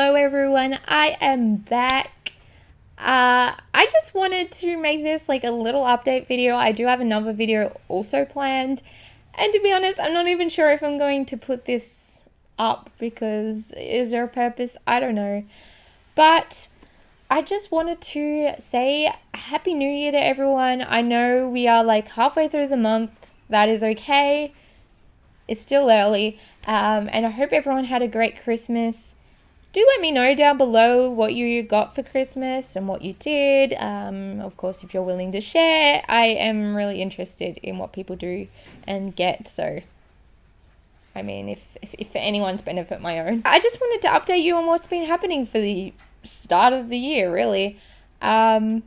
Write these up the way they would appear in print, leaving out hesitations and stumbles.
Hello everyone, I am back. I just wanted to make this like a little update video. I do have another video also planned, and to be honest, I'm not even sure if I'm going to put this up because is there a purpose? I don't know. But I just wanted to say Happy New Year to everyone. I know we are like halfway through the month. That is okay. It's still early. And I hope everyone had a great Christmas. Do let me know down below what you got for Christmas and what you did. Of course, if you're willing to share, I am really interested in what people do and get. So, I mean, if for anyone's benefit, my own. I just wanted to update you on what's been happening for the start of the year, really. So,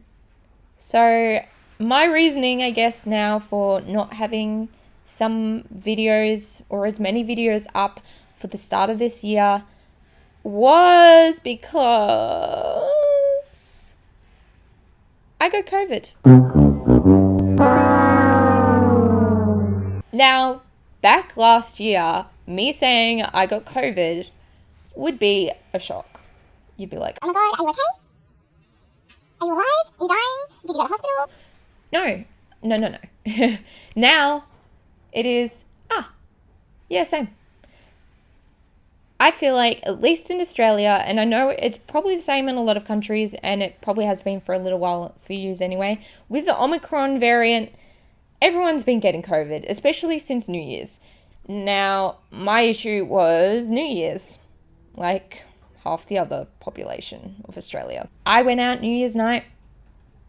my reasoning, I guess, now for not having some videos or as many videos up for the start of this year was because I got COVID. Now, back last year, me saying I got COVID would be a shock. You'd be like, oh my god, are you okay? Are you alive? Are you dying? Did you go to hospital? No. Now, it is, yeah, same. I feel like, at least in Australia, and I know it's probably the same in a lot of countries, and it probably has been for a little while for you anyway, with the Omicron variant, everyone's been getting COVID, especially since New Year's. Now, my issue was New Year's, like half the other population of Australia. I went out New Year's night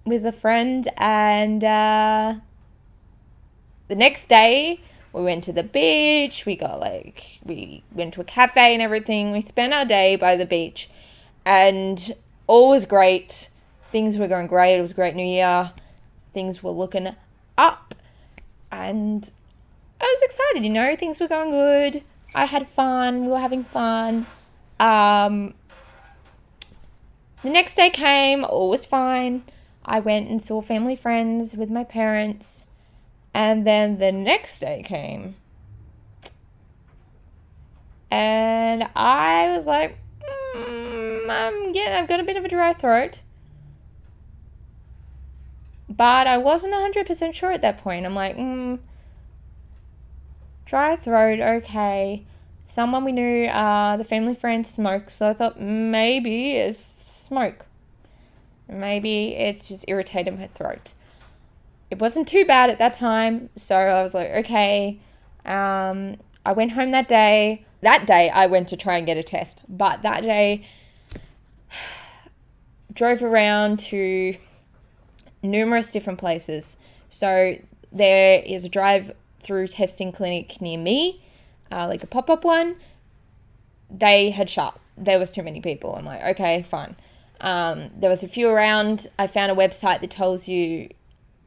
with a friend, and the next day, we went to the beach, we went to a cafe and everything. We spent our day by the beach and all was great. Things were going great. It was a great New Year. Things were looking up and I was excited, things were going good. I had fun. We were having fun. The next day came, all was fine. I went and saw family friends with my parents. And then the next day came. And I was like, I've got a bit of a dry throat. But I wasn't 100% sure at that point. I'm like, dry throat, okay. Someone we knew, the family friend smoked. So I thought maybe it's smoke. Maybe it's just irritated my throat. It wasn't too bad at that time, so I was like, okay. I went home that day. That day, I went to try and get a test. But that day, drove around to numerous different places. So there is a drive-through testing clinic near me, like a pop-up one. They had shut. There was too many people. I'm like, okay, fine. There was a few around. I found a website that tells you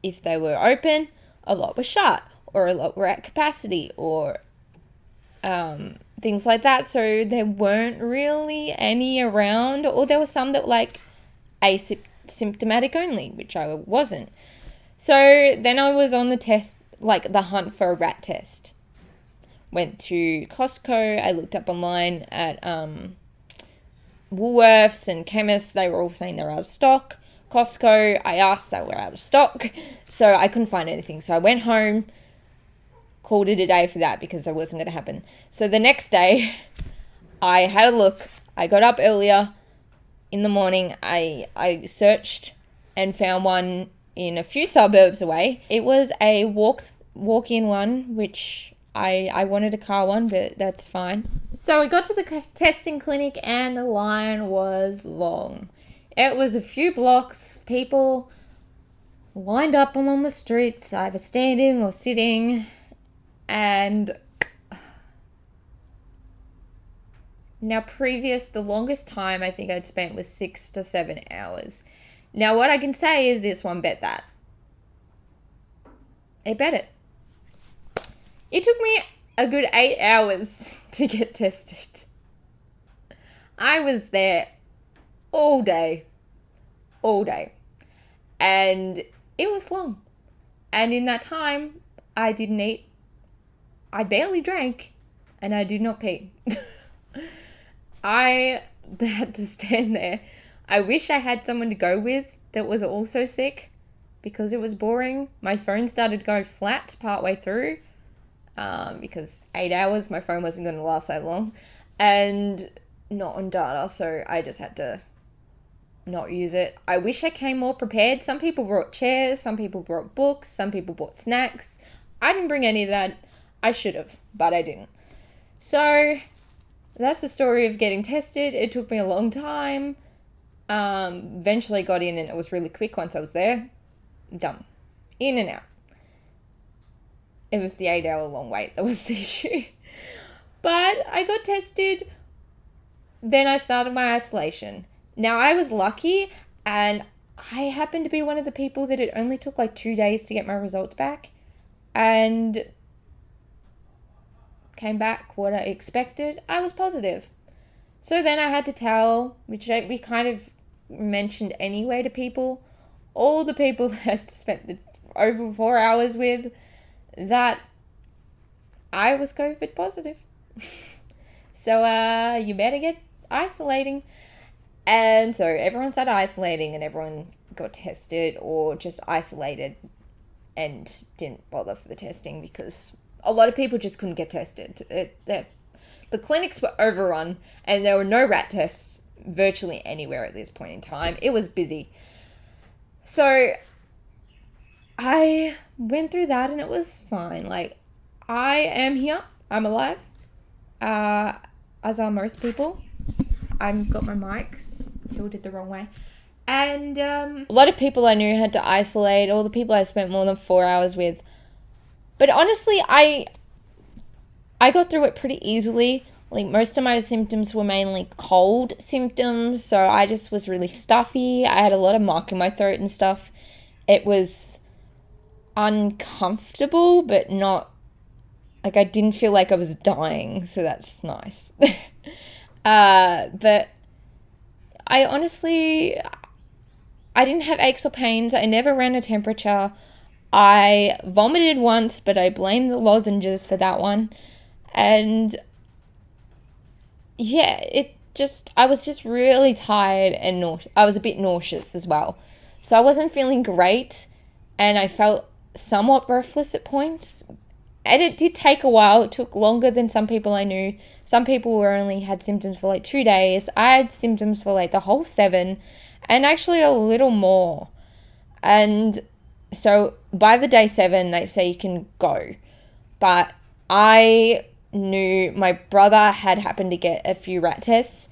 if they were open, a lot were shut, or a lot were at capacity, or things like that. So there weren't really any around, or there were some that were like asymptomatic only, which I wasn't. So then I was on the test, like the hunt for a rat test. Went to Costco. I looked up online at Woolworths and chemists. They were all saying they're out of stock. Costco, I asked, they were out of stock, so I couldn't find anything. So I went home, called it a day for that because it wasn't going to happen. So the next day, I had a look. I got up earlier in the morning. I searched and found one in a few suburbs away. It was a walk-in one, which I wanted a car one, but that's fine. So I got to the testing clinic and the line was long. It was a few blocks, people lined up along the streets, either standing or sitting, and now the longest time I think I'd spent was 6 to 7 hours. Now what I can say is this one bet that. It bet it. It took me a good 8 hours to get tested. I was there all day, and it was long, and in that time I didn't eat, I barely drank, and I did not pee. I had to stand there. I wish I had someone to go with that was also sick because it was boring. My phone started to go flat partway through because 8 hours, my phone wasn't going to last that long. And not on data, so I just had to not use it. I wish I came more prepared. Some people brought chairs, some people brought books, some people brought snacks. I didn't bring any of that. I should have, but I didn't. So that's the story of getting tested. It took me a long time. Eventually got in and it was really quick once I was there. Done. In and out. It was the 8 hour long wait that was the issue. But I got tested. Then I started my isolation. Now I was lucky and I happened to be one of the people that it only took like 2 days to get my results back. And came back what I expected. I was positive. So then I had to tell, which we kind of mentioned anyway to people, all the people that I spent over 4 hours with, that I was COVID positive. So you better get isolating. And so everyone started isolating and everyone got tested or just isolated and didn't bother for the testing because a lot of people just couldn't get tested. The clinics were overrun and there were no rat tests virtually anywhere at this point in time. It was busy. So I went through that and it was fine. Like, I am here. I'm alive. As are most people. I've got my mics tilted the wrong way. And a lot of people I knew had to isolate. All the people I spent more than 4 hours with. But honestly, I got through it pretty easily. Like, most of my symptoms were mainly cold symptoms, so I just was really stuffy. I had a lot of muck in my throat and stuff. It was uncomfortable, but not, like, I didn't feel like I was dying, so that's nice. But I honestly, I didn't have aches or pains. I never ran a temperature. I vomited once, but I blamed the lozenges for that one. And yeah, I was just really tired and I was a bit nauseous as well. So I wasn't feeling great and I felt somewhat breathless at points. And it did take a while. It took longer than some people I knew. Some people only had symptoms for like 2 days. I had symptoms for like the whole 7 and actually a little more. And so by the day 7, they say you can go. But I knew my brother had happened to get a few rat tests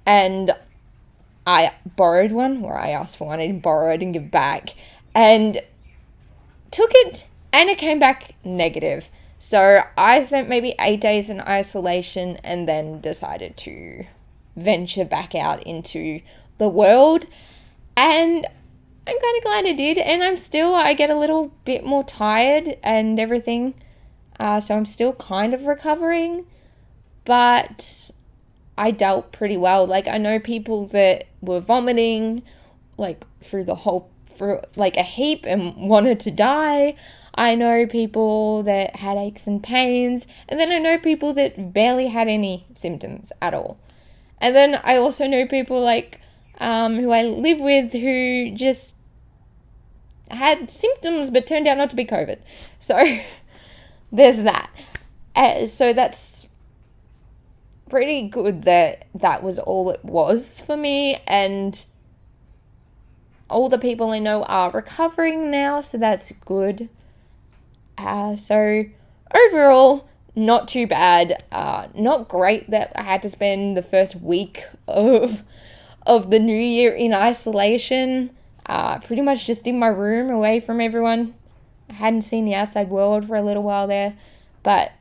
and I borrowed one, or I asked for one. I didn't borrow, I didn't give it back. And took it and it came back negative. So I spent maybe 8 days in isolation and then decided to venture back out into the world. And I'm kind of glad I did. And I get a little bit more tired and everything. So I'm still kind of recovering. But I dealt pretty well. Like, I know people that were vomiting, like, for like a heap and wanted to die. I know people that had aches and pains, and then I know people that barely had any symptoms at all. And then I also know people like who I live with who just had symptoms but turned out not to be COVID. So there's that. So that's pretty good that was all it was for me, and all the people I know are recovering now, so that's good. So overall, not too bad. Not great that I had to spend the first week of the new year in isolation. Pretty much just in my room away from everyone. I hadn't seen the outside world for a little while there, but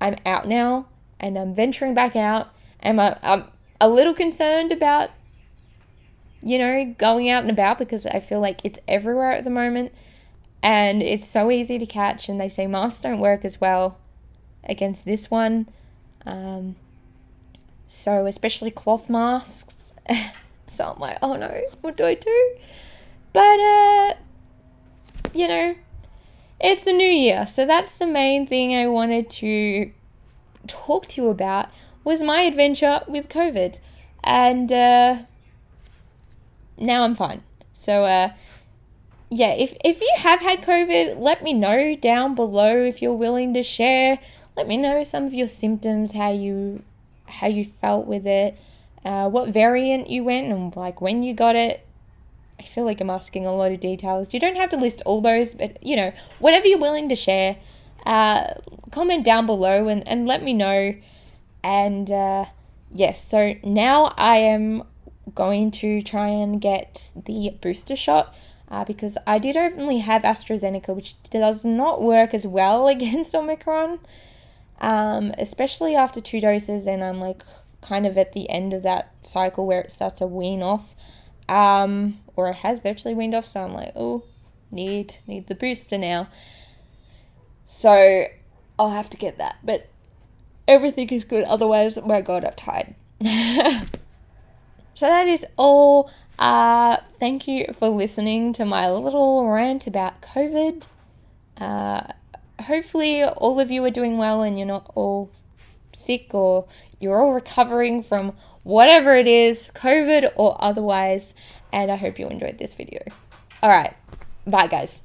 I'm out now and I'm venturing back out, and I'm a little concerned about, going out and about because I feel like it's everywhere at the moment. And it's so easy to catch, and they say masks don't work as well against this one. So especially cloth masks. So I'm like, oh no, what do I do? But, it's the new year. So that's the main thing I wanted to talk to you about, was my adventure with COVID. And now I'm fine. So yeah, if you have had COVID, let me know down below if you're willing to share. Let me know some of your symptoms, how you felt with it, what variant you went, and like when you got it. I feel like I'm asking a lot of details. You don't have to list all those, but whatever you're willing to share, comment down below and let me know. And yes, so now I am going to try and get the booster shot because I did only have AstraZeneca, which does not work as well against Omicron, especially after 2 doses, and I'm like kind of at the end of that cycle where it starts to wean off, or it has virtually weaned off, so I'm like, oh, need the booster now. So I'll have to get that, but everything is good. Otherwise, my God, I'm tired. So that is all. Thank you for listening to my little rant about COVID. Hopefully all of you are doing well and you're not all sick, or you're all recovering from whatever it is, COVID or otherwise. And I hope you enjoyed this video. All right. Bye, guys.